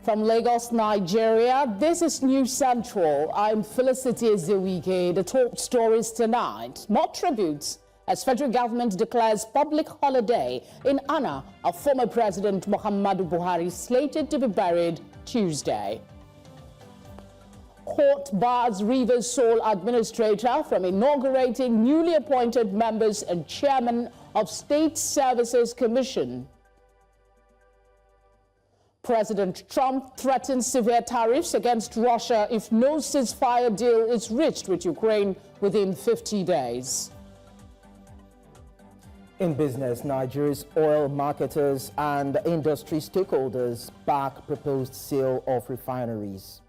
From Lagos, Nigeria, this is News Central. I'm Felicity Ezewike. The top stories tonight. More tributes as federal government declares public holiday in honor of former President Muhammadu Buhari, slated to be buried Tuesday. Court bars Rivers sole administrator from inaugurating newly appointed members and chairman of State Services Commission. President Trump threatens severe tariffs against Russia if no ceasefire deal is reached with Ukraine within 50 days. In business, Nigeria's oil marketers and industry stakeholders back proposed sale of refineries.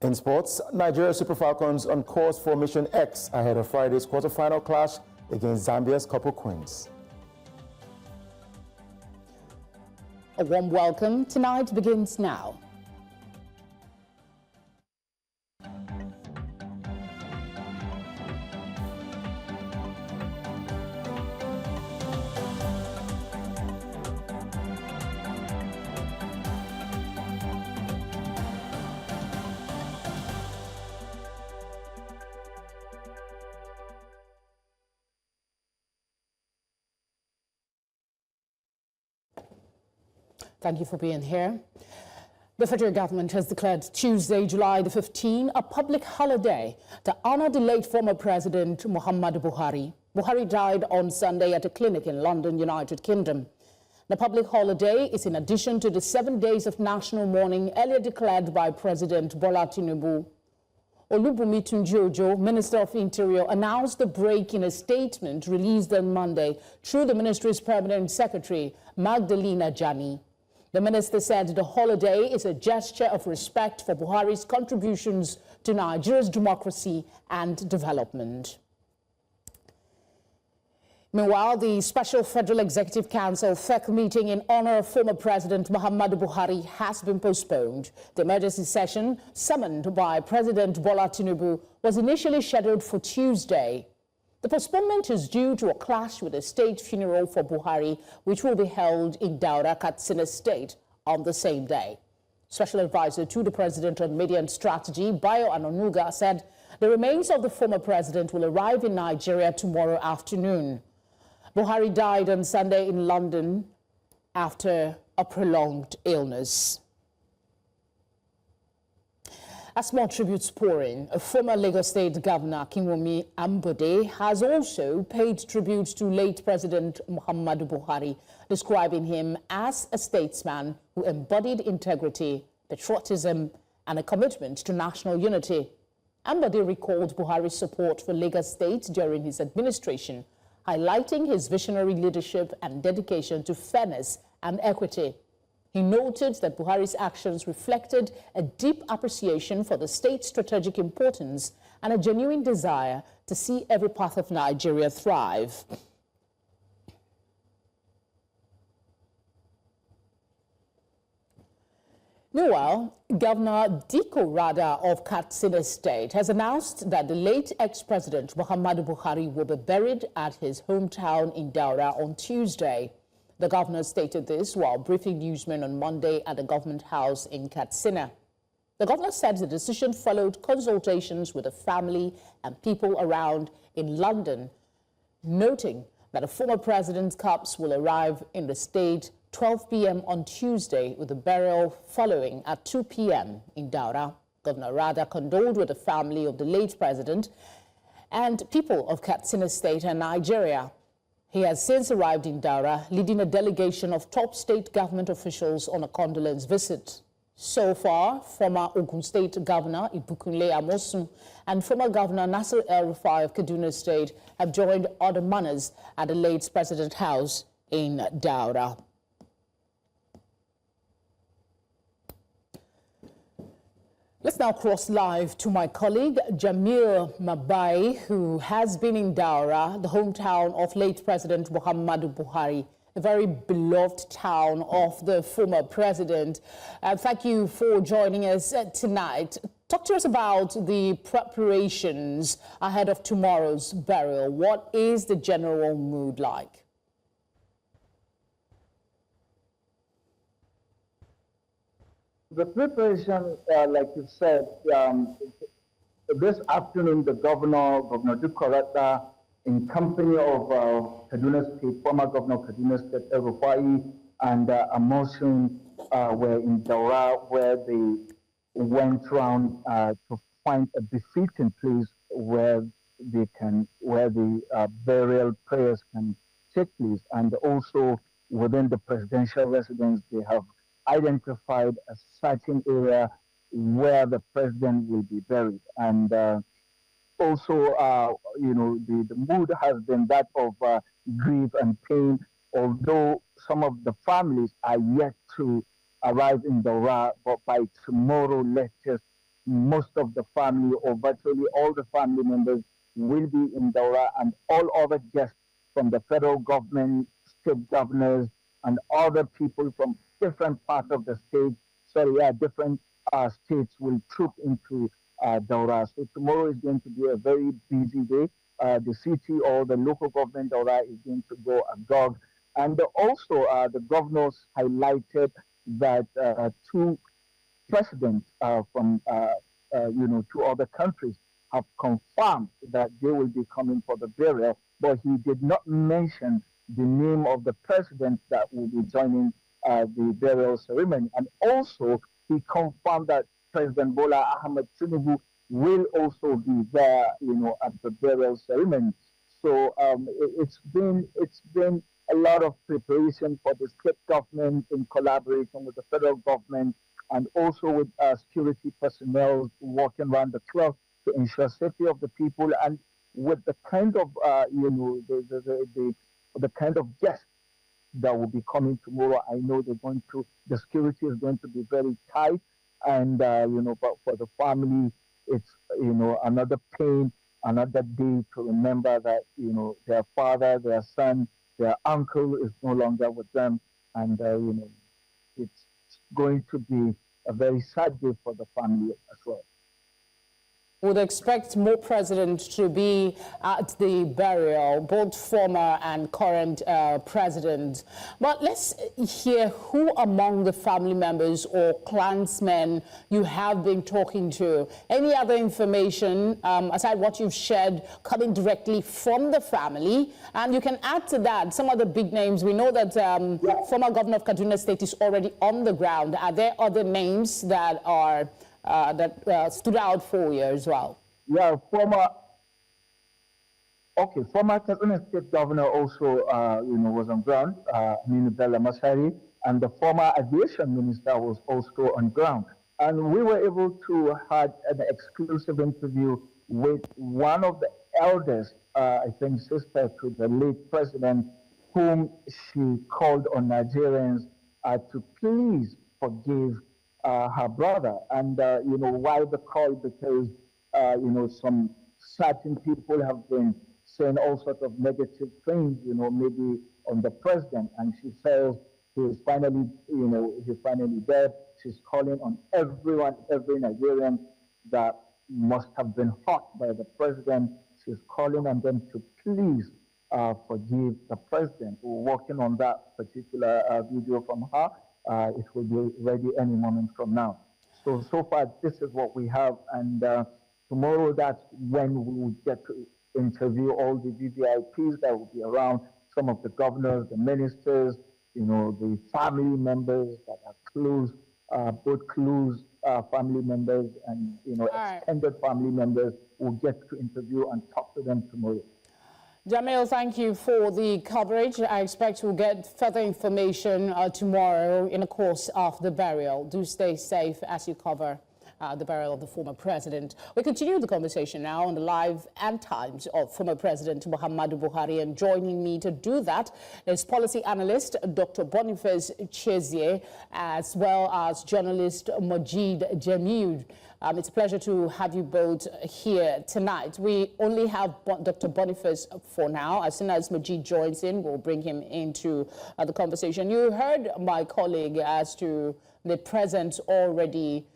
In sports, Nigeria Super Falcons on course for Mission X ahead of Friday's quarterfinal clash against Zambia's Couple Queens. A warm welcome. Tonight begins now. Thank you for being here. The federal government has declared Tuesday, July the 15th, a public holiday to honor the late former President Muhammadu Buhari. Buhari died on Sunday at a clinic in London, United Kingdom. The public holiday is in addition to the 7 days of national mourning earlier declared by President Bola Tinubu. Olubunmi Tunji-Ojo, Minister of Interior, announced the break in a statement released on Monday through the ministry's permanent secretary, Magdalena Jani. The minister said the holiday is a gesture of respect for Buhari's contributions to Nigeria's democracy and development. Meanwhile, the Special Federal Executive Council FEC meeting in honor of former President Muhammadu Buhari has been postponed. The emergency session, summoned by President Bola Tinubu, was initially scheduled for Tuesday. The postponement is due to a clash with a state funeral for Buhari, which will be held in Daura, Katsina State on the same day. Special advisor to the president on media and strategy, Biya Onanuga, said the remains of the former president will arrive in Nigeria tomorrow afternoon. Buhari died on Sunday in London after a prolonged illness. As more tributes pour in, a former Lagos State Governor, Akinwumi Ambode, has also paid tribute to late President Muhammadu Buhari, describing him as a statesman who embodied integrity, patriotism, and a commitment to national unity. Ambode recalled Buhari's support for Lagos State during his administration, highlighting his visionary leadership and dedication to fairness and equity. He noted that Buhari's actions reflected a deep appreciation for the state's strategic importance and a genuine desire to see every part of Nigeria thrive. Meanwhile, Governor Diko Rada of Katsina State has announced that the late ex-president Muhammadu Buhari will be buried at his hometown in Daura on Tuesday. The governor stated this while briefing newsmen on Monday at the government house in Katsina. The governor said the decision followed consultations with the family and people around in London, noting that the former president's corpse will arrive in the state 12 p.m. on Tuesday, with the burial following at 2 p.m. in Daura. Governor Rada condoled with the family of the late president and people of Katsina State and Nigeria. He has since arrived in Daura, leading a delegation of top state government officials on a condolence visit. So far, former Ogun State Governor Ibukunle Amosun and former Governor Nasir El-Rufai of Kaduna State have joined other mourners at the late president's house in Daura. Let's now cross live to my colleague Jamil Mabai, who has been in Daura, the hometown of late President Muhammadu Buhari, a very beloved town of the former president. Thank you for joining us tonight. Talk to us about the preparations ahead of tomorrow's burial. What is the general mood like? The preparation, like you said, this afternoon, the Governor Dukorata, in company of Kaduna State, former Governor of Kaduna State, Rufai, and Amosun were in Daura, where they went around to find a befitting place where the burial prayers can take place, and also within the presidential residence, they have identified a certain area where the president will be buried. And also, the mood has been that of grief and pain, although some of the families are yet to arrive in Daura, but by tomorrow latest, most of the family, or virtually all the family members, will be in Daura, and all other guests from the federal government, state governors, and other people from different parts of the state, different states will troop into Daura. So tomorrow is going to be a very busy day. The city or the local government Daura is going to go agog. And also the governors highlighted that two presidents from two other countries have confirmed that they will be coming for the burial, but he did not mention the name of the president that will be joining the burial ceremony. And also, he confirmed that President Bola Ahmed Tinubu will also be there, at the burial ceremony. So it's been a lot of preparation for the state government in collaboration with the federal government, and also with security personnel walking around the clock to ensure safety of the people, and with the kind of the kind of guests that will be coming tomorrow. I know the security is going to be very tight, and but for the family, it's another pain, another day to remember that their father, their son, their uncle is no longer with them, and it's going to be a very sad day for the family as well. Would expect more presidents to be at the burial, both former and current presidents. But let's hear who among the family members or clansmen you have been talking to. Any other information, aside what you've shared, coming directly from the family? And you can add to that some of the big names. We know that former governor of Kaduna State is already on the ground. Are there other names that are stood out for you as well? Yeah, former Kaduna State Governor also, was on ground, Bella Masari, and the former Aviation Minister was also on ground. And we were able to have an exclusive interview with one of the eldest, I think, sister to the late president, whom she called on Nigerians to please forgive her brother. And why the call? Because some certain people have been saying all sorts of negative things, maybe on the president, and she says he's finally dead. She's calling on everyone, every Nigerian that must have been hurt by the president. She's calling on them to please forgive the president. We're working on that particular video from her. It will be ready any moment from now. So far, this is what we have. And tomorrow, that's when we will get to interview all the VVIPs that will be around, some of the governors, the ministers, the family members that are close, both close family members and, extended family members. We'll get to interview and talk to them tomorrow. Jamil, thank you for the coverage. I expect we'll get further information tomorrow in the course of the burial. Do stay safe as you cover the burial of the former president. We continue the conversation now on the life and times of former President Muhammadu Buhari, and joining me to do that is policy analyst Dr. Boniface Chezie, as well as journalist Majid Jamil. It's a pleasure to have you both here tonight. We only have Dr. Boniface for now. As soon as Majid joins in, we'll bring him into the conversation. You heard my colleague as to the presence already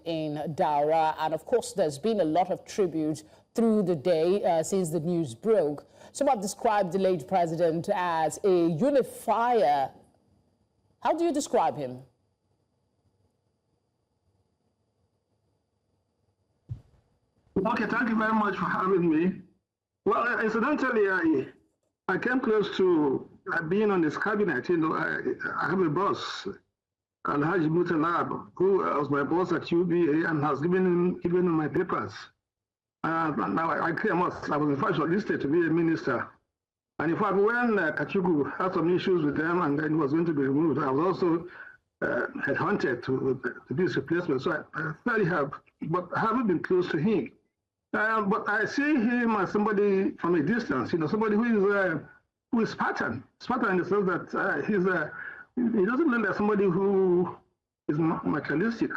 in Daura, and of course there's been a lot of tribute through the day since the news broke. Some have described the late president as a unifier. How do you describe him? Okay, thank you very much for having me. Well, incidentally, I came close to being on this cabinet. You know, I have a boss, Alhaji Mutalab, who was my boss at UBA and has given me my papers. Now I came out, I was in fact shortlisted to be a minister. And in fact, when Kachugu had some issues with them and then was going to be removed, I was also headhunted to be his replacement. So I fairly have, but I haven't been close to him. But I see him as somebody from a distance, you know, somebody who is Spartan. Spartan in the sense that he doesn't look like somebody who is materialistic.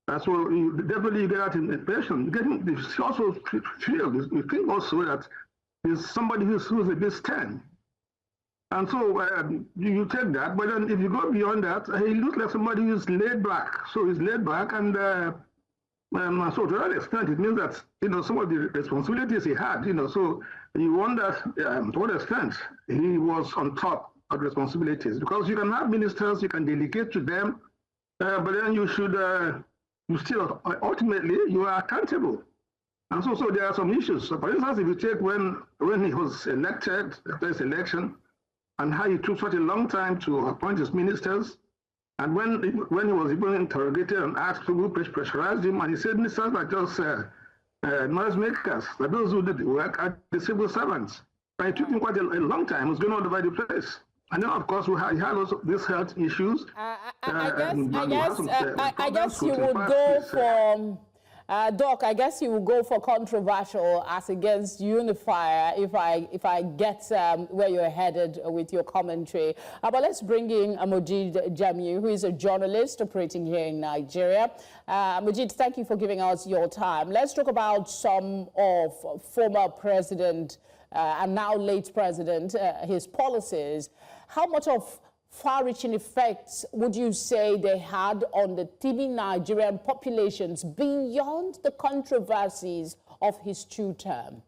That's what definitely you get that impression. It's also feel. You think also that he's somebody who's a bit stern. And so you take that, but then if you go beyond that, he looks like somebody who's laid back. So he's laid back, and so to that extent, it means that, you know, some of the responsibilities he had, you know, so you wonder to what extent he was on top of responsibilities. Because you can have ministers, you can delegate to them, but then you should, you still, ultimately, you are accountable. And so there are some issues. So for instance, if you take when he was elected, after his election, and how he took such a long time to appoint his ministers, and when he was even interrogated and asked who pressurized him, and he said ministers are just noise makers, that those who did the work are the civil servants. And it took him quite a long time. He was going all over the place. And then, of course, he had also these health issues. I guess you would go for, Doc, I guess you would go for controversial as against unifier if I get where you're headed with your commentary. But let's bring in Majid Jamil, who is a journalist operating here in Nigeria. Majid, thank you for giving us your time. Let's talk about some of former president and now late president, his policies. How much of far-reaching effects would you say they had on the teeming Nigerian populations beyond the controversies of his two-term?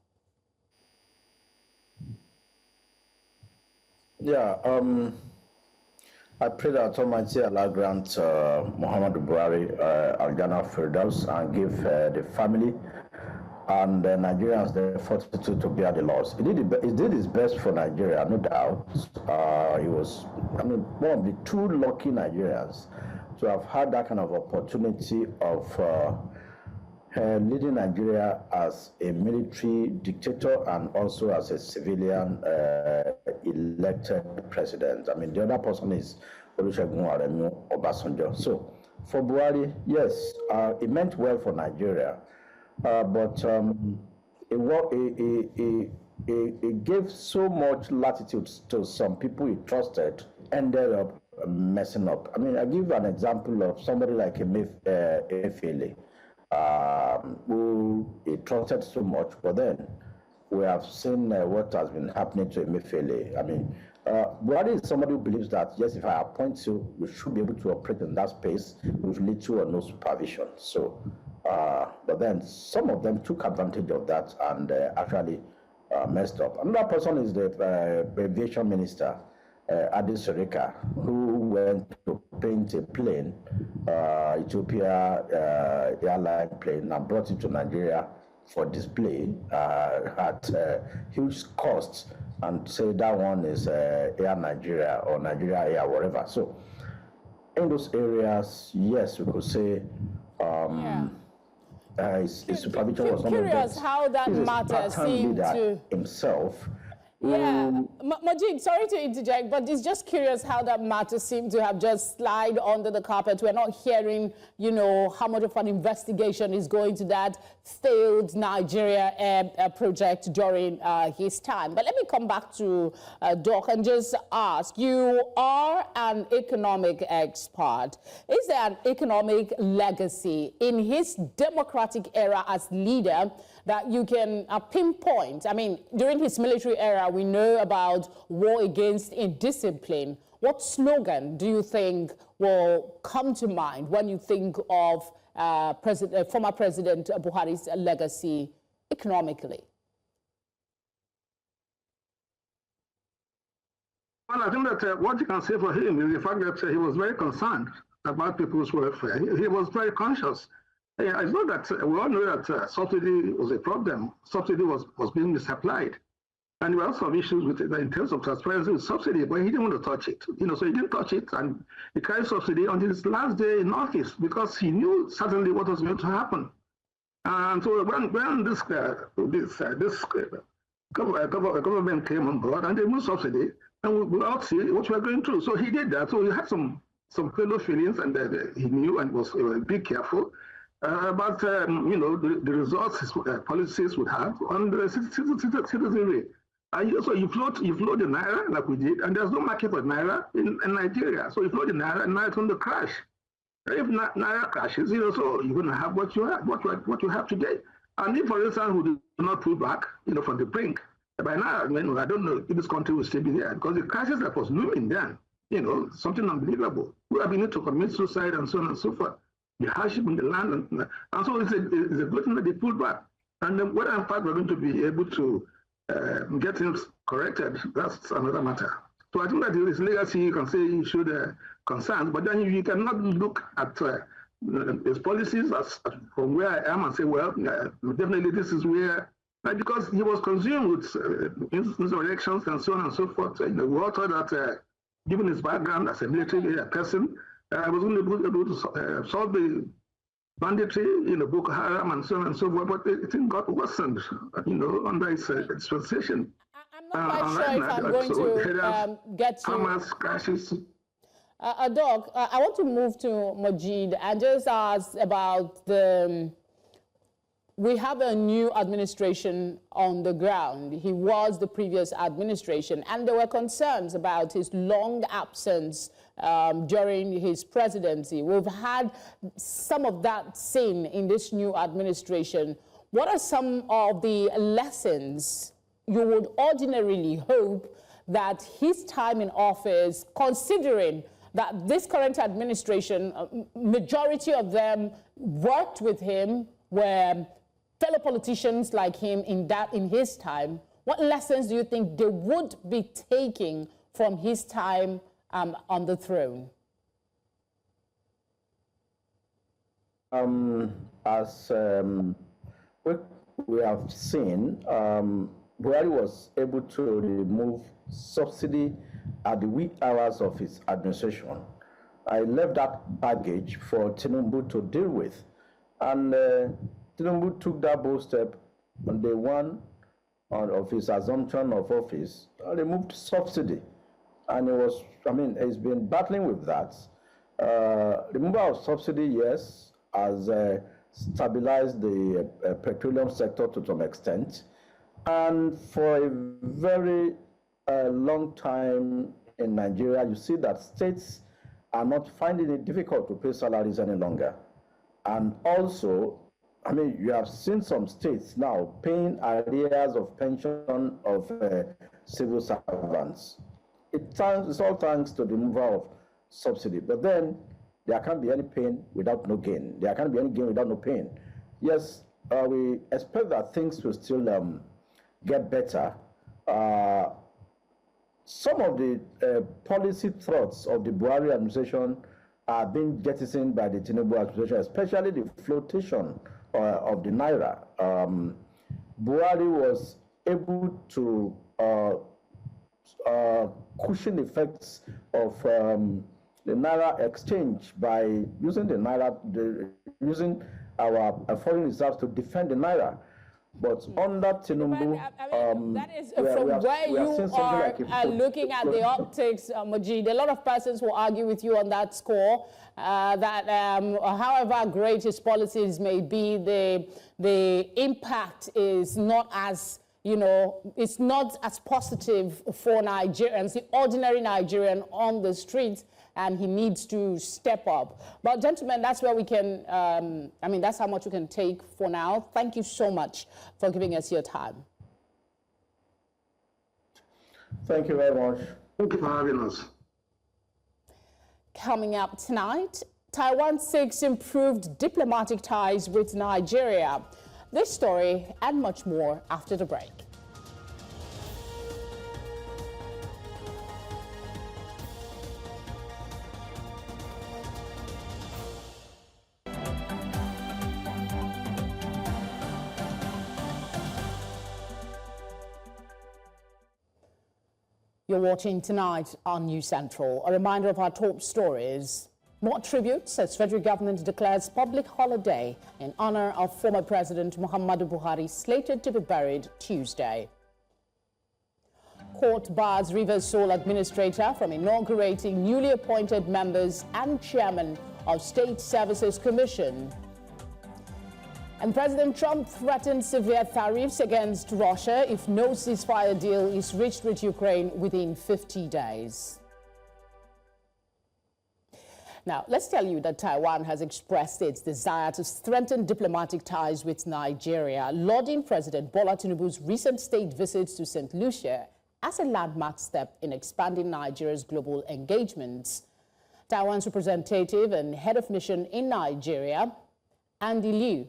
Yeah, I pray that Almighty Allah grant Muhammadu Buhari Al-Jannah Firdaus and give the family and Nigerians the fortitude to bear the loss. He did his best for Nigeria, no doubt. He was, one of the two lucky Nigerians to have had that kind of opportunity of leading Nigeria as a military dictator and also as a civilian elected president. The other person is Olusegun Aremu Obasanjo. So for Buhari, yes, it meant well for Nigeria. But it gave so much latitude to some people he trusted, ended up messing up. I give an example of somebody like Emefiele, who he trusted so much, but then we have seen what has been happening to Emefiele. Buhari is somebody who believes that, yes, if I appoint you, you should be able to operate in that space with little or no supervision. So, but then some of them took advantage of that and actually messed up. Another person is the aviation minister, Adi Serika, who went to paint a plane, Ethiopia airline plane, and brought it to Nigeria for display at huge costs, and say that one is Air Nigeria or Nigeria Air, whatever. So in those areas, yes, we could say his supervision was curious how that matter seemed to himself. Yeah, Majid, sorry to interject, but it's just curious how that matter seemed to have just slid under the carpet. We're not hearing, you know, how much of an investigation is going to that failed Nigeria project during his time. But let me come back to Doc and just ask, you are an economic expert. Is there an economic legacy in his democratic era as leader that you can pinpoint? I mean, during his military era, we know about war against indiscipline. What slogan do you think will come to mind when you think of former President Buhari's legacy economically? Well, I think that what you can say for him is the fact that he was very concerned about people's welfare. He was very conscious. It's not that we all know that subsidy was a problem. Subsidy was being misapplied. And there were some issues with it in terms of transparency with subsidy, but he didn't want to touch it. You know, so he didn't touch it, and he carried subsidy until his last day in office because he knew certainly what was going to happen. And so when this government came on board and they moved subsidy, and we all see what we are going through. So he did that. So he had some fellow feelings, and he knew and was be careful about you know, the results his policies would have on the citizenry. And so you float the naira like we did, and there's no market for naira in Nigeria. So you float the naira, and now it's going to crash. If naira crashes, you know, so you're going to have what you have today. And if, for instance, we do not pull back, you know, from the brink, by now, I mean, I don't know if this country will still be there, because the crisis that was looming then, you know, something unbelievable. We have been to commit suicide and so on and so forth. The hardship in the land, and so it's a good thing that they pulled back. And then whether in fact we're going to be able to get things corrected, that's another matter. So I think that his legacy, you can say he should concern, but then you cannot look at his policies from where I am and say, well, definitely this is where, because he was consumed with insurrections and so on and so forth. You know, we all thought that given his background as a military person, I was going to be able to solve the banditry, you know, Boko Haram and so on and so forth, but it got worsened, you know, under his dispensation. I'm not quite sure if I'm going to get to Hamas crashes. Doc, I want to move to Majid and just ask about we have a new administration on the ground. He was the previous administration, and there were concerns about his long absence during his presidency. We've had some of that seen in this new administration. What are some of the lessons you would ordinarily hope that his time in office, considering that this current administration, majority of them worked with him, were fellow politicians like him in his time, what lessons do you think they would be taking from his time on the throne? As we have seen, Warri was able to remove subsidy at the wee hours of his administration. I left that baggage for Tinubu to deal with, and Tinubu took that bold step on day one of his assumption of office, removed subsidy. And it was, I mean, he's been battling with that. Removal of subsidy, yes, has stabilized the petroleum sector to some extent. And for a very long time in Nigeria, you see that states are not finding it difficult to pay salaries any longer. And also, I mean, you have seen some states now paying arrears of pension of civil servants. It's all thanks to the removal of subsidy. But then there can't be any pain without no gain. There can't be any gain without no pain. Yes, we expect that things will still get better. Some of the policy thoughts of the Buhari administration are being jettisoned by the Tinubu administration, especially the flotation of the naira. Buhari was able to cushion effects of the naira exchange by using the naira, using our foreign reserves to defend the naira. But under Tinubu, that is from where you are looking at the optics, Majid. A lot of persons will argue with you on that score, that however great his policies may be, the impact is not as, you know, it's not as positive for Nigerians, the ordinary Nigerian on the streets, and he needs to step up. But gentlemen, that's where we can, I mean, that's how much we can take for now. Thank you so much for giving us your time. Thank you very much. Thank you for having us. Coming up tonight, Taiwan seeks improved diplomatic ties with Nigeria. This story and much more after the break. You're watching tonight on News Central. A reminder of our top stories. More tributes as federal government declares public holiday in honor of former President Muhammadu Buhari, slated to be buried Tuesday. Court bars Rivers sole administrator from inaugurating newly appointed members and chairman of State Services Commission. And President Trump threatened severe tariffs against Russia if no ceasefire deal is reached with Ukraine within 50 days. Now, let's tell you that Taiwan has expressed its desire to strengthen diplomatic ties with Nigeria, lauding President Bola Tinubu's recent state visits to St. Lucia as a landmark step in expanding Nigeria's global engagements. Taiwan's representative and head of mission in Nigeria, Andy Liu,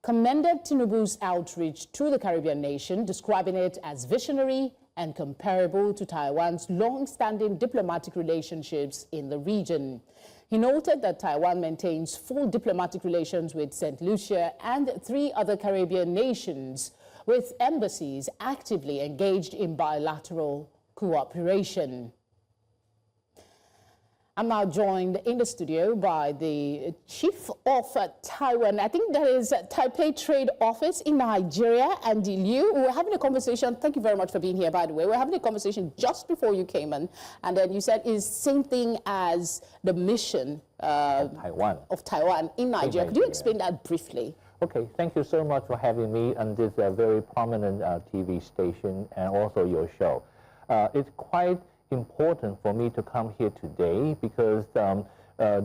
commended Tinubu's outreach to the Caribbean nation, describing it as visionary and comparable to Taiwan's long-standing diplomatic relationships in the region. He noted that Taiwan maintains full diplomatic relations with St. Lucia and 3 other Caribbean nations, with embassies actively engaged in bilateral cooperation. I'm now joined in the studio by the chief of Taiwan, I think that is Taipei Trade Office in Nigeria, Andy Liu. We were having a conversation. Thank you very much for being here, by the way. We were having a conversation just before you came in, and then you said it's same thing as the mission of Taiwan in Nigeria. Could you explain that briefly? Okay, thank you so much for having me on this very prominent TV station and also your show. It's quite important for me to come here today because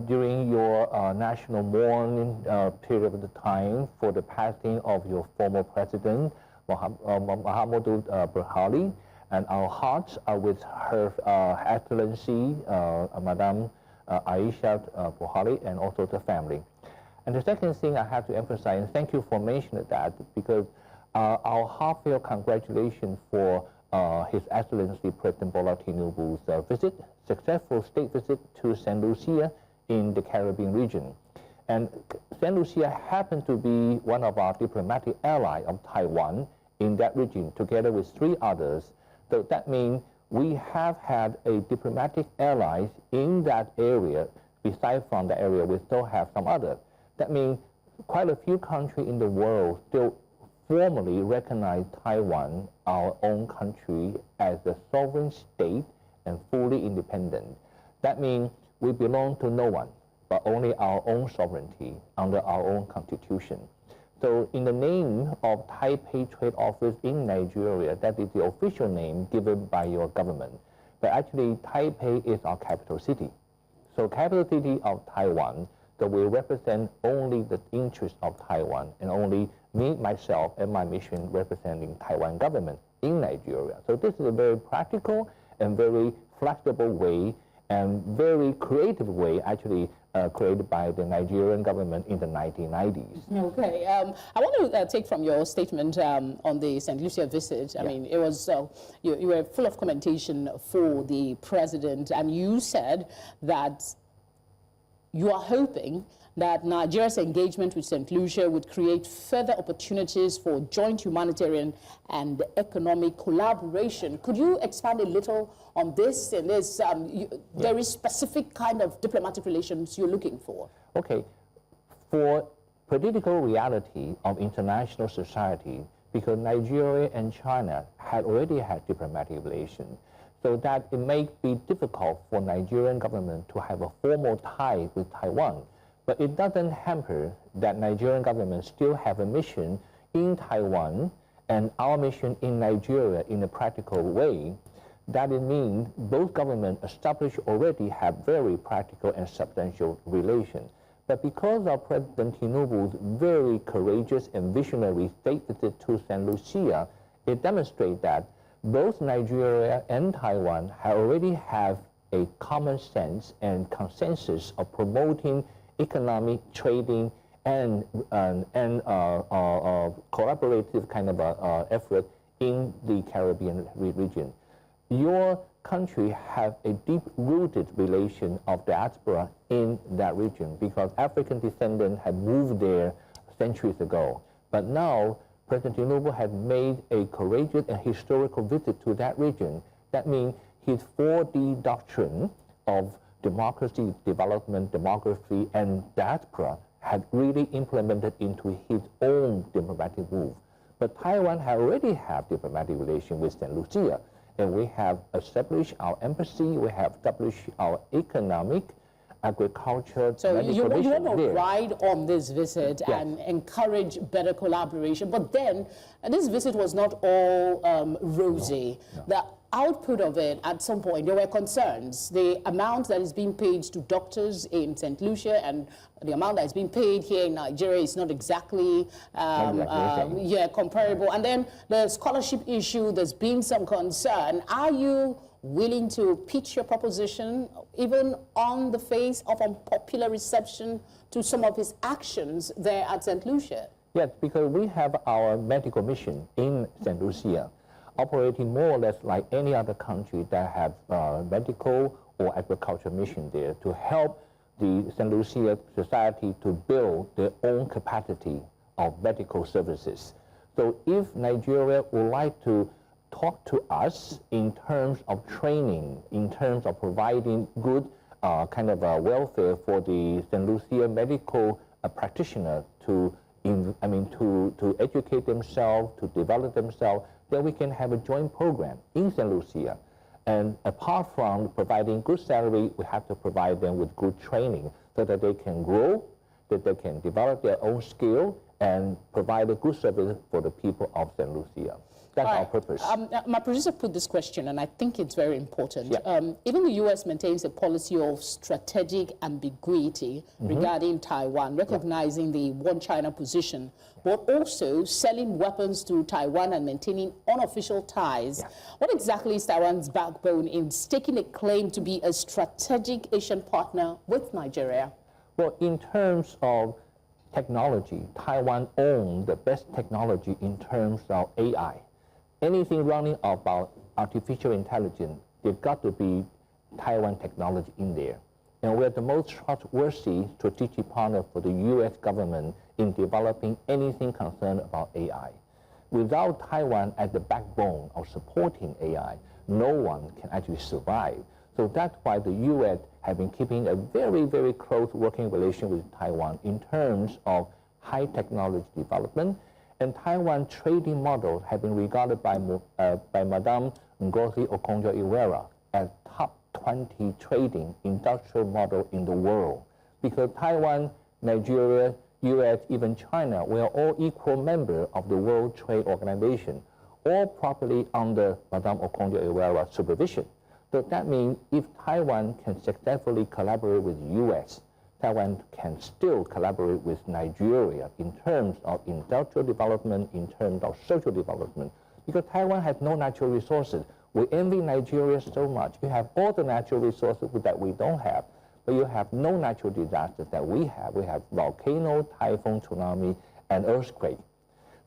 during your national mourning period of the time for the passing of your former president, Muhammadu Buhari, and our hearts are with Her Excellency, Madam Aisha Buhari, and also the family. And the second thing I have to emphasize, and thank you for mentioning that, because our heartfelt congratulations for His Excellency President Bola Tinubu's successful state visit to St. Lucia in the Caribbean region. And St. Lucia happened to be one of our diplomatic allies of Taiwan in that region, together with 3 others. So that means we have had a diplomatic allies in that area. Besides from the area, we still have some others. That means quite a few countries in the world still formally recognize Taiwan, our own country, as a sovereign state and fully independent. That means we belong to no one, but only our own sovereignty under our own constitution. So in the name of Taipei Trade Office in Nigeria, that is the official name given by your government. But actually, Taipei is our capital city. So capital city of Taiwan, so we represent only the interests of Taiwan, and only me, myself, and my mission representing Taiwan government in Nigeria. So this is a very practical and very flexible way and very creative way, actually created by the Nigerian government in the 1990s. Okay, I want to take from your statement on the St. Lucia visit. I mean, it was, you were full of commendation for the president, and you said that you are hoping that Nigeria's engagement with St. Lucia would create further opportunities for joint humanitarian and economic collaboration. Could you expand a little on this? And there is specific kind of diplomatic relations you're looking for. Okay. For political reality of international society, because Nigeria and China had already had diplomatic relations, so that it may be difficult for Nigerian government to have a formal tie with Taiwan. But it doesn't hamper that Nigerian government still have a mission in Taiwan and our mission in Nigeria in a practical way. That it means both governments established already have very practical and substantial relations. But because of President Tinubu's very courageous and visionary state visit to St. Lucia, it demonstrates that both Nigeria and Taiwan already have a common sense and consensus of promoting economic, trading, and collaborative kind of effort in the Caribbean region. Your country have a deep-rooted relation of diaspora in that region because African descendants had moved there centuries ago. But now, President Tinubu had made a courageous and historical visit to that region. That means his 4D doctrine of democracy, development, demography, and diaspora had really implemented into his own diplomatic move. But Taiwan had already have diplomatic relations with St. Lucia, and we have established our embassy, we have established our economic, agriculture, so you want to there. ride on this visit Yes. and encourage better collaboration. But then, this visit was not all rosy. No. The output of it, at some point, there were concerns. The amount that is being paid to doctors in St. Lucia and the amount that is being paid here in Nigeria is not exactly, comparable. And then the scholarship issue, there's been some concern. Are you willing to pitch your proposition, even on the face of unpopular reception to some of his actions there at St. Lucia? Yes, because we have our medical mission in St. Lucia, operating more or less like any other country that have medical or agriculture mission there to help the St. Lucia society to build their own capacity of medical services. So if Nigeria would like to talk to us in terms of training, in terms of providing good welfare for the St. Lucia medical practitioner to educate themselves, to develop themselves, then we can have a joint program in St. Lucia. And apart from providing good salary, we have to provide them with good training so that they can grow, that they can develop their own skill, and provide a good service for the people of St. Lucia. That's our purpose. My producer put this question, and I think it's very important. Yeah. Even the U.S. maintains a policy of strategic ambiguity regarding Taiwan, recognizing the one China position, but also selling weapons to Taiwan and maintaining unofficial ties. Yeah. What exactly is Taiwan's backbone in staking a claim to be a strategic Asian partner with Nigeria? Well, in terms of technology, Taiwan owns the best technology in terms of AI. Anything running about artificial intelligence, there's got to be Taiwan technology in there. And we're the most trustworthy strategic partner for the U.S. government in developing anything concerned about AI. Without Taiwan as the backbone of supporting AI, no one can actually survive. So that's why the U.S. have been keeping a very, very close working relation with Taiwan in terms of high technology development. And Taiwan trading model have been regarded by Madame Ngozi Okonjo-Iweala as top 20 trading industrial model in the world. Because Taiwan, Nigeria, US, even China, we are all equal members of the World Trade Organization, all properly under Madame Okonjo-Iweala's supervision. So that means if Taiwan can successfully collaborate with the US, Taiwan can still collaborate with Nigeria in terms of industrial development, in terms of social development, because Taiwan has no natural resources. We envy Nigeria so much. You have all the natural resources that we don't have, but you have no natural disasters that we have. We have volcano, typhoon, tsunami, and earthquake.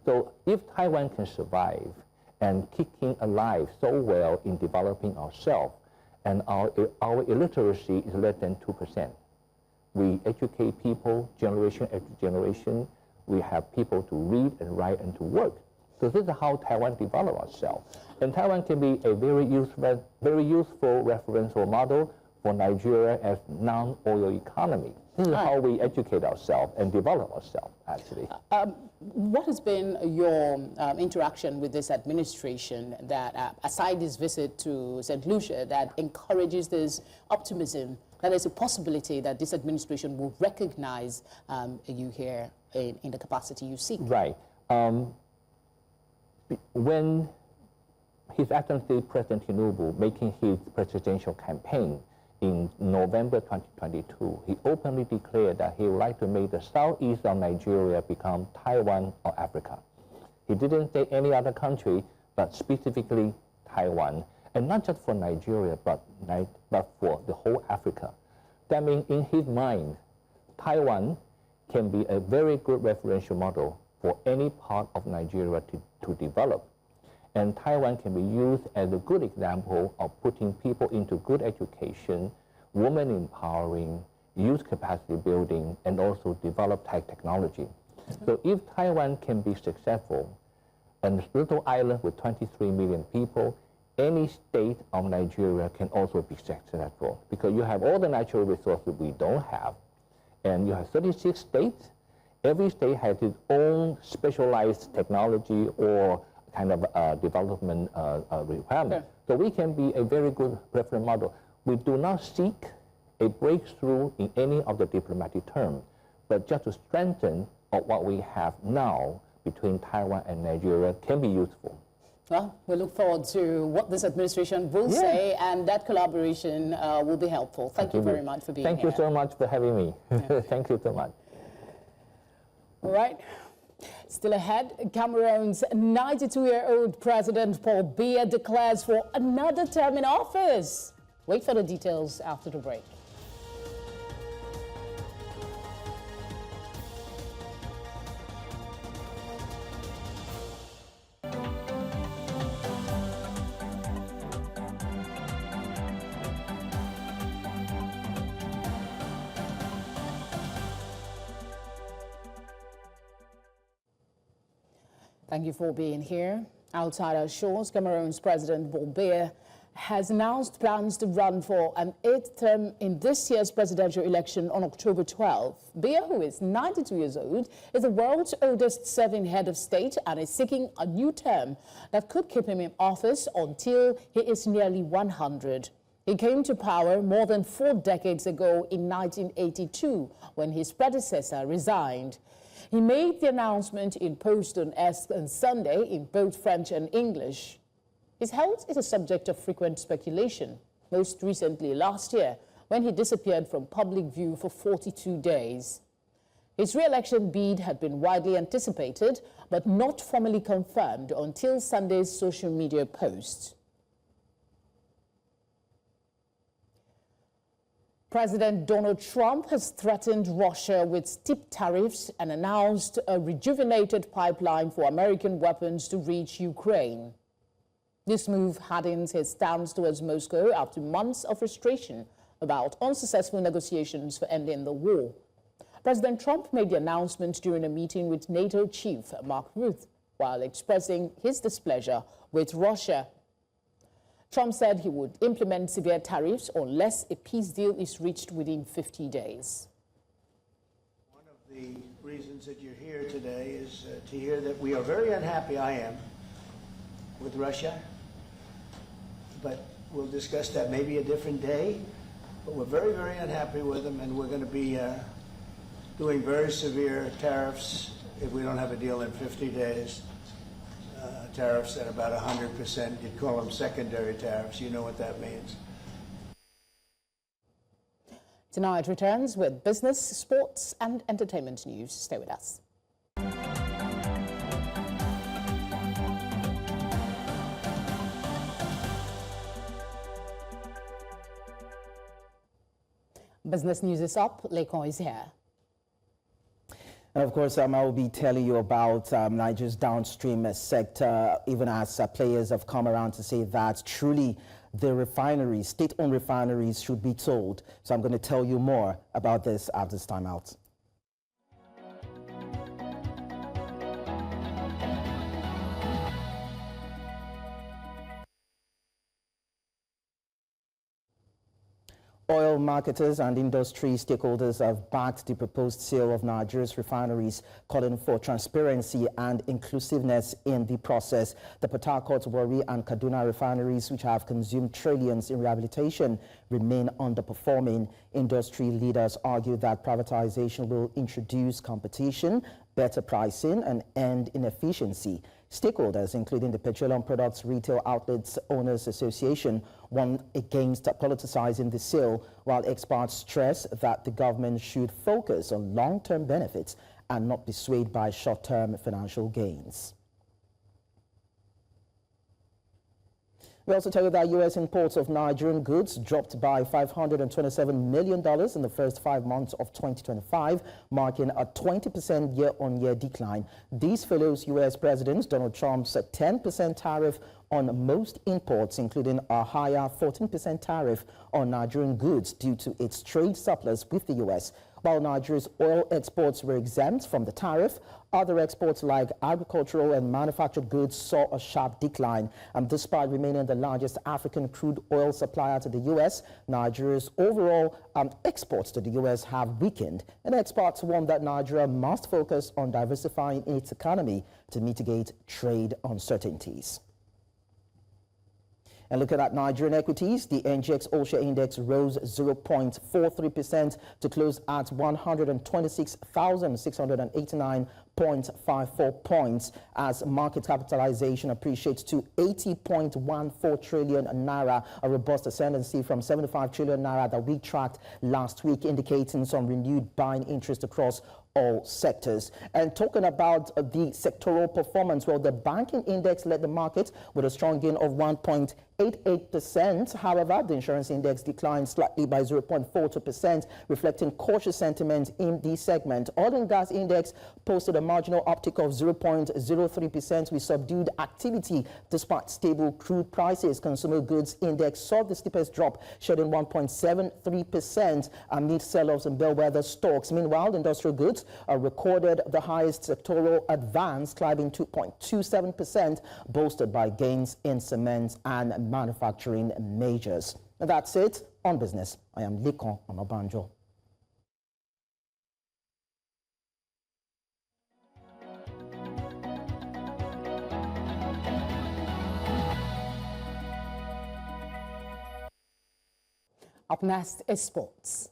So if Taiwan can survive and keeping alive so well in developing ourselves, and our illiteracy is less than 2%. We educate people generation after generation. We have people to read and write and to work. So this is how Taiwan develop ourselves. And Taiwan can be a very useful reference or model for Nigeria as non-oil economy. This is how we educate ourselves and develop ourselves, actually. What has been your interaction with this administration that, aside this visit to St. Lucia, that encourages this optimism that there's a possibility that this administration will recognize you here in the capacity you seek? Right. When His Excellency President Tinubu making his presidential campaign in November 2022, he openly declared that he would like to make the southeast of Nigeria become Taiwan of Africa. He didn't say any other country, but specifically Taiwan, and not just for Nigeria, but for the whole Africa. That means in his mind, Taiwan can be a very good referential model for any part of Nigeria to develop. And Taiwan can be used as a good example of putting people into good education, women empowering, youth capacity building, and also develop technology. So if Taiwan can be successful, and a little island with 23 million people, any state of Nigeria can also be successful because you have all the natural resources we don't have, and you have 36 states. Every state has its own specialized technology or kind of development requirement. Sure. So we can be a very good reference model. We do not seek a breakthrough in any of the diplomatic terms, but just to strengthen what we have now between Taiwan and Nigeria can be useful. Well, we look forward to what this administration will say, and that collaboration will be helpful. Thank you very much for being here. Thank you so much for having me. Thank you so much. All right. Still ahead, Cameroon's 92-year-old President Paul Biya declares for another term in office. Wait for the details after the break. Thank you for being here. Outside our shores, Cameroon's President Paul Biya has announced plans to run for an 8th term in this year's presidential election on October 12. Biya, who is 92 years old, is the world's oldest serving head of state and is seeking a new term that could keep him in office until he is nearly 100. He came to power more than 4 decades ago in 1982 when his predecessor resigned. He made the announcement in Post on X on Sunday in both French and English. His health is a subject of frequent speculation, most recently last year when he disappeared from public view for 42 days. His re-election bid had been widely anticipated, but not formally confirmed until Sunday's social media post. President Donald Trump has threatened Russia with steep tariffs and announced a rejuvenated pipeline for American weapons to reach Ukraine. This move hardens his stance towards Moscow after months of frustration about unsuccessful negotiations for ending the war. President Trump made the announcement during a meeting with NATO chief Mark Rutte while expressing his displeasure with Russia. Trump said he would implement severe tariffs unless a peace deal is reached within 50 days. One of the reasons that you're here today is to hear that we are very unhappy, I am, with Russia. But we'll discuss that maybe a different day. But we're very, very unhappy with them, and we're going to be doing very severe tariffs if we don't have a deal in 50 days. Tariffs at about 100%. You'd call them secondary tariffs. You know what that means. Tonight returns with business, sports, and entertainment news. Stay with us. Business news is up. Lekon is here. And of course, I will be telling you about Nigeria's downstream sector, even as players have come around to say that truly the refineries, state-owned refineries, should be sold. So I'm going to tell you more about this after this time out. Oil marketers and industry stakeholders have backed the proposed sale of Nigeria's refineries, calling for transparency and inclusiveness in the process. The Port Harcourt, Warri and Kaduna refineries, which have consumed trillions in rehabilitation, remain underperforming. Industry leaders argue that privatization will introduce competition, better pricing and end inefficiency. Stakeholders, including the Petroleum Products Retail Outlets Owners Association, warned against politicizing the sale, while experts stress that the government should focus on long-term benefits and not be swayed by short-term financial gains. We also tell you that U.S. imports of Nigerian goods dropped by $527 million in the first 5 months of 2025, marking a 20% year-on-year decline. This follows U.S. President Donald Trump's 10% tariff on most imports, including a higher 14% tariff on Nigerian goods due to its trade surplus with the U.S. While Nigeria's oil exports were exempt from the tariff, other exports like agricultural and manufactured goods saw a sharp decline. And despite remaining the largest African crude oil supplier to the U.S., Nigeria's overall exports to the U.S. have weakened. And experts warn that Nigeria must focus on diversifying its economy to mitigate trade uncertainties. And looking at Nigerian equities, the NGX All-Share Index rose 0.43% to close at 126,689.54 points as market capitalization appreciates to 80.14 trillion naira, a robust ascendancy from 75 trillion naira that we tracked last week, indicating some renewed buying interest across all sectors. And talking about the sectoral performance, well, the banking index led the market with a strong gain of 1.88%. However, the insurance index declined slightly by 0.42%, reflecting cautious sentiment in the segment. Oil and gas index posted a marginal uptick of 0.03% with subdued activity despite stable crude prices. Consumer goods index saw the steepest drop, shedding 1.73% amid sell-offs in bellwether stocks. Meanwhile, industrial goods recorded the highest sectoral advance, climbing 2.27%, bolstered by gains in cement and manufacturing majors. And that's it on business. I am Likon Onobanjo. Up next is sports.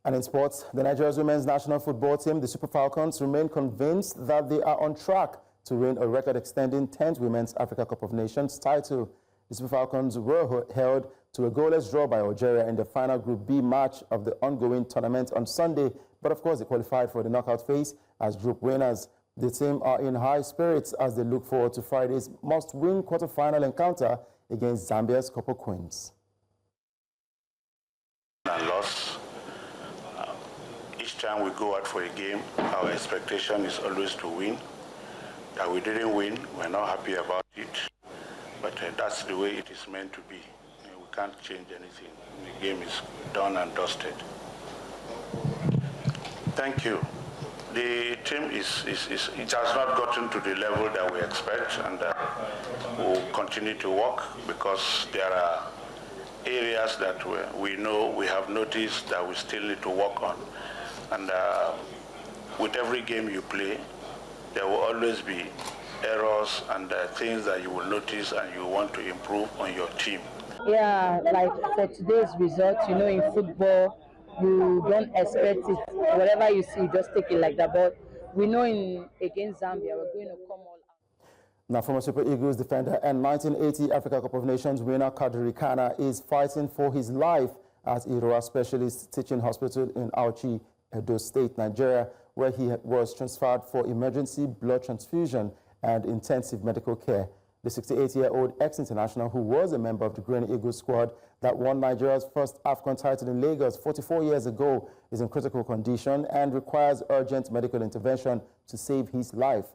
And in sports, the Nigeria's women's national football team, the Super Falcons, remain convinced that they are on track to win a record-extending 10th Women's Africa Cup of Nations title. The Super Falcons were held to a goalless draw by Algeria in the final Group B match of the ongoing tournament on Sunday, but of course they qualified for the knockout phase as group winners. The team are in high spirits as they look forward to Friday's must-win quarter-final encounter against Zambia's Copper Queens. And loss. Each time we go out for a game, our expectation is always to win. That we didn't win, we're not happy about it. But that's the way it is meant to be. We can't change anything. The game is done and dusted. Thank you. The team it has not gotten to the level that we expect, and we'll continue to work because there are areas that we know, we have noticed that we still need to work on. And with every game you play, there will always be errors and things that you will notice and you want to improve on your team. Yeah, like for today's results, you know, in football, you don't expect it. Whatever you see, you just take it like that. But we know against Zambia, we're going to come all out. Now, former Super Eagles defender and 1980 Africa Cup of Nations winner Kadri Kana is fighting for his life at Iroa Specialist Teaching Hospital in Auchi, Edo State, Nigeria, where he was transferred for emergency blood transfusion and intensive medical care. The 68-year-old ex-international, who was a member of the Green Eagles squad that won Nigeria's first AFCON title in Lagos 44 years ago, is in critical condition and requires urgent medical intervention to save his life.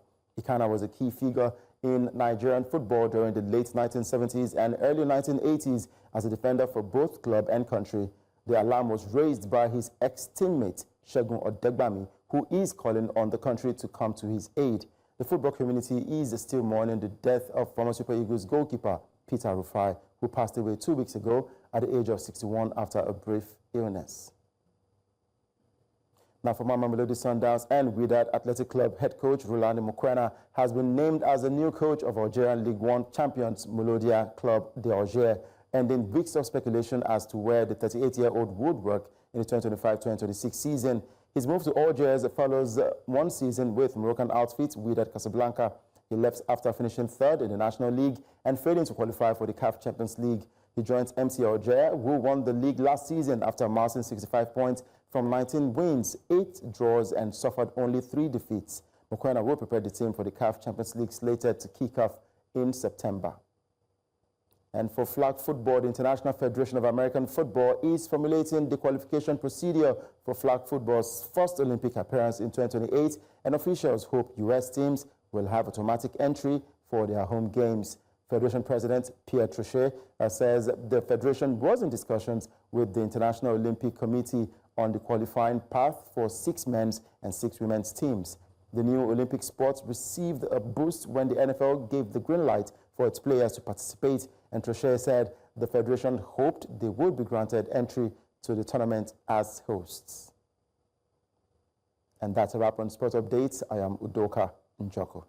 Ikana was a key figure in Nigerian football during the late 1970s and early 1980s as a defender for both club and country. The alarm was raised by his ex-teammate, Segun Odegbami, who is calling on the country to come to his aid. The football community is still mourning the death of former Super Eagles goalkeeper Peter Rufai, who passed away 2 weeks ago at the age of 61 after a brief illness. Now, former Mamelodi Sundowns and Wydad Athletic Club head coach Rolando Mokoena has been named as the new coach of Algerian League One champions Mouloudia Club d'Alger, ending weeks of speculation as to where the 38-year-old would work in the 2025-2026 season. His move to Algiers follows one season with Moroccan outfit Wydad Casablanca. He left after finishing third in the National League and failing to qualify for the CAF Champions League. He joins MC Alger, who won the league last season after amassing 65 points from 19 wins, 8 draws, and suffered only 3 defeats. Mokoena will prepare the team for the CAF Champions League slated to kick off in September. And for flag football, the International Federation of American Football is formulating the qualification procedure for flag football's first Olympic appearance in 2028, and officials hope U.S. teams will have automatic entry for their home games. Federation President Pierre Trochet says the Federation was in discussions with the International Olympic Committee on the qualifying path for 6 men's and 6 women's teams. The new Olympic sports received a boost when the NFL gave the green light for its players to participate, and Trochet said the Federation hoped they would be granted entry to the tournament as hosts. And that's a wrap on Sport Updates. I am Udoka Njoko.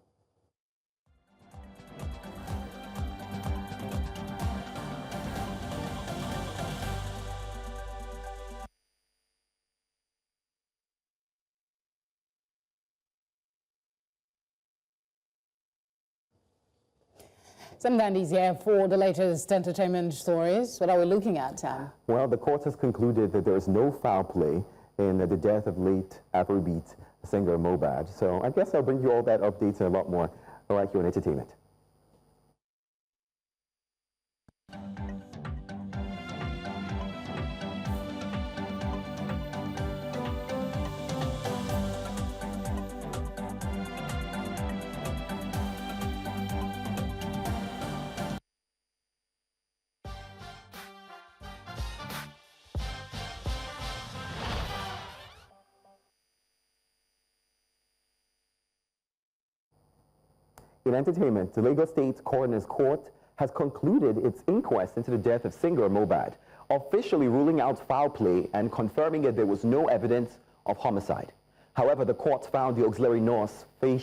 Sam Gandhi's here for the latest entertainment stories. What are we looking at, Sam? Well, the court has concluded that there is no foul play in the death of late Afrobeat singer Mohbad. So I guess I'll bring you all that updates and a lot more right here in entertainment. In entertainment, the Lagos State Coroner's Court has concluded its inquest into the death of singer Mohbad, officially ruling out foul play and confirming that there was no evidence of homicide. However, the court found the auxiliary nurse, Faye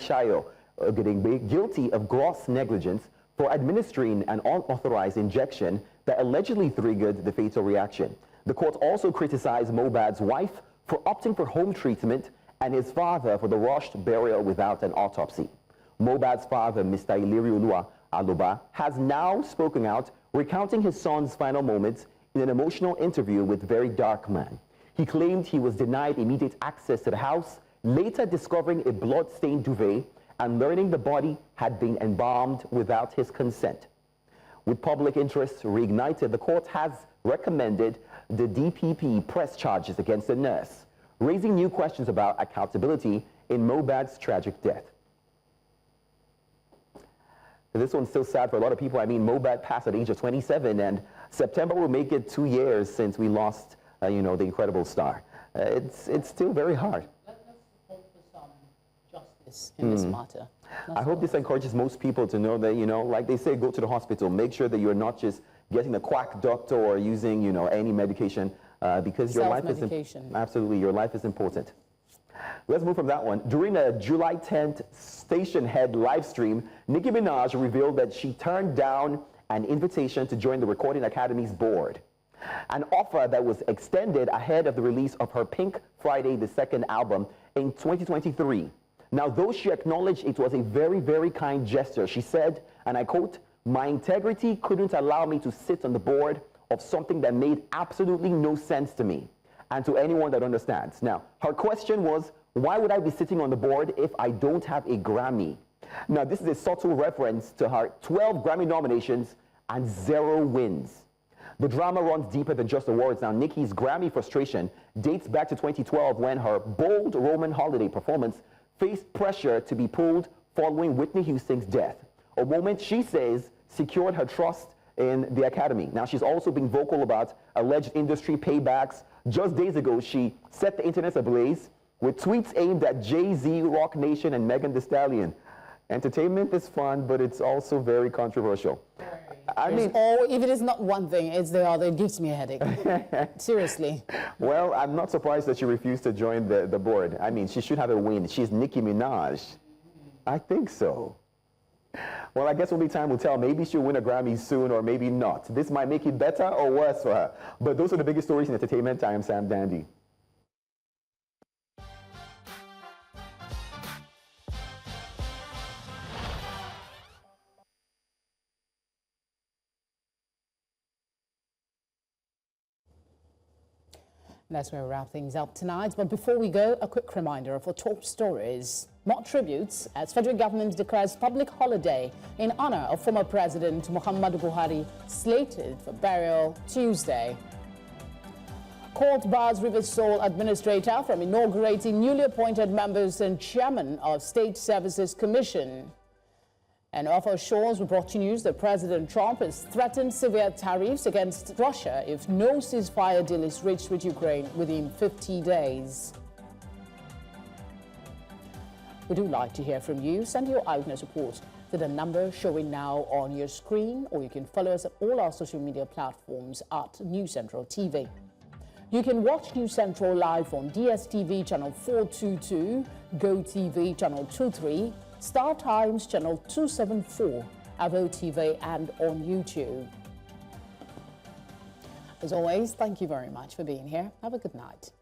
Ogedengbe, guilty of gross negligence for administering an unauthorized injection that allegedly triggered the fatal reaction. The court also criticized Mohbad's wife for opting for home treatment and his father for the rushed burial without an autopsy. Mohbad's father, Mr. Ilerioluwa Aloba, has now spoken out, recounting his son's final moments in an emotional interview with Very Dark Man. He claimed he was denied immediate access to the house, later discovering a blood-stained duvet and learning the body had been embalmed without his consent. With public interest reignited, the court has recommended the DPP press charges against the nurse, raising new questions about accountability in Mohbad's tragic death. This one's still sad for a lot of people. I mean, Mohbad passed at the age of 27, and September will make it 2 years since we lost, you know, the incredible star. It's still very hard. Let's hope for some justice in this matter. I hope this encourages most people to know that, you know, like they say, go to the hospital. Make sure that you're not just getting a quack doctor or using, you know, any medication, because your life is absolutely, your life is important. Let's move from that one. During a July 10th station head live stream, Nicki Minaj revealed that she turned down an invitation to join the Recording Academy's board, an offer that was extended ahead of the release of her Pink Friday, the second album, in 2023. Now, though she acknowledged it was a very, very kind gesture, she said, and I quote, "My integrity couldn't allow me to sit on the board of something that made absolutely no sense to me and to anyone that understands." Now, her question was, why would I be sitting on the board if I don't have a Grammy? Now, this is a subtle reference to her 12 Grammy nominations and 0 wins. The drama runs deeper than just awards. Now, Nicki's Grammy frustration dates back to 2012 when her bold Roman holiday performance faced pressure to be pulled following Whitney Houston's death, a moment she says secured her trust in the Academy. Now, she's also been vocal about alleged industry paybacks. Just days ago, she set the internet ablaze with tweets aimed at Jay-Z, Rock Nation, and Megan Thee Stallion. Entertainment is fun, but it's also very controversial. I mean, if it is not one thing, it's the other. It gives me a headache. Seriously. Well, I'm not surprised that she refused to join the board. I mean, she should have a win. She's Nicki Minaj. I think so. Well, I guess only time will tell. Maybe she'll win a Grammy soon, or maybe not. This might make it better or worse for her. But those are the biggest stories in entertainment. I am Sam Dandy. That's where we wrap things up tonight. But before we go, a quick reminder of our top stories. More tributes as federal government declares public holiday in honor of former President Muhammadu Buhari, slated for burial Tuesday. Court bars River Sole administrator from inaugurating newly appointed members and chairman of State Services Commission. And off our shores, we brought you news that President Trump has threatened severe tariffs against Russia if no ceasefire deal is reached with Ukraine within 50 days. We do like to hear from you. Send your eyewitness report to the number showing now on your screen, or you can follow us at all our social media platforms at News Central TV. You can watch News Central live on DSTV channel 422, GoTV channel 23, Star Times channel 274, Avo TV, and on YouTube. As always, thank you very much for being here. Have a good night.